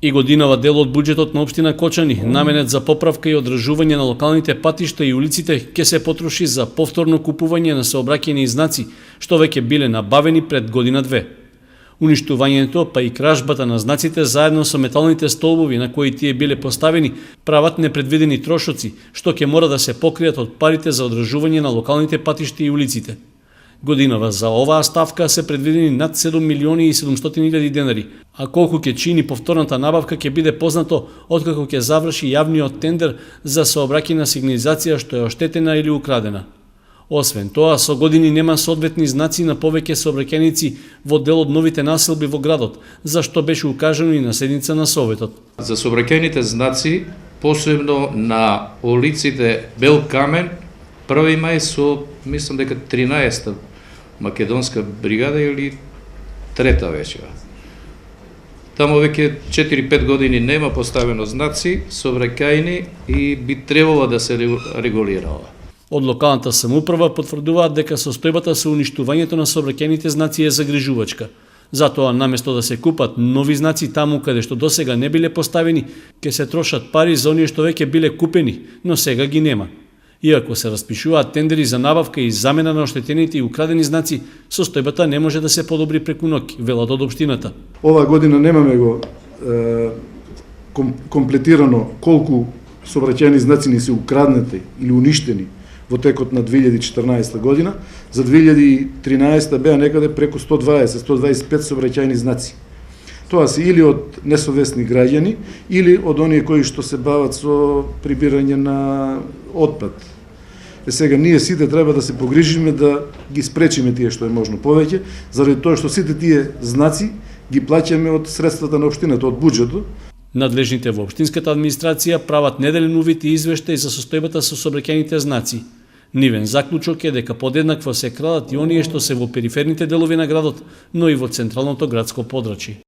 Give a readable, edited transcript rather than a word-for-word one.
И годинава дел од буџетот на општина Кочани, наменет за поправка и одржување на локалните патишта и улиците, ќе се потроши за повторно купување на сообраќајни знаци, што веќе биле набавени пред година-две. Уништувањето, па и кражбата на знаците заедно со металните столбови на кои тие биле поставени, прават непредвидени трошоци, што ќе мора да се покријат од парите за одржување на локалните патишти и улиците. Годинава за оваа ставка се предвидени над 7 милиони и 700 илјади денари, а колку ќе чини повторната набавка ќе биде познато откако ќе заврши јавниот тендер за сообраќајна сигнализација што е оштетена или украдена. Освен тоа, со години нема соодветни знаци на повеќе сообраќајници во дел од новите населби во градот, за што беше укажано и на седница на Советот. За сообраќајните знаци, посебно на улиците Бел Камен, 1 мај со, мислам дека 13-та македонска бригада или 3-та веќе. Таму веќе 4-5 години нема поставено знаци сообраќајни и би требало да се регулирала. Од локалната самоуправа потврдуваат дека состојбата со уништувањето на сообраќајните знаци е загрижувачка. Затоа, наместо да се купат нови знаци таму каде што досега не биле поставени, ќе се трошат пари за оние што веќе биле купени, но сега ги нема. Иако се распишуваат тендери за набавка и замена на оштетените и украдени знаци, состојбата не може да се подобри преку ноќ, велат од општината. Ова година немаме го комплетирано колку сообраќајни знаци ни се украднати или уништени во текот на 2014 година. За 2013 беа некаде преку 120-125 сообраќајни знаци. Тоа се или од несовесни граѓани, или од оние кои што се бават со прибирање на отпад. Сега ние сите треба да се погрижиме да ги спречиме тие што е можно повеќе, заради тоа што сите тие знаци ги плаќаме од средствата на општината, од буџетот. Надлежните во општинската администрација прават неделен увид и извештај за состојбата со сообраќајните знаци. Нивен заклучок е дека подеднакво се крадат и оние што се во периферните делови на градот, но и во централното градско подрачје.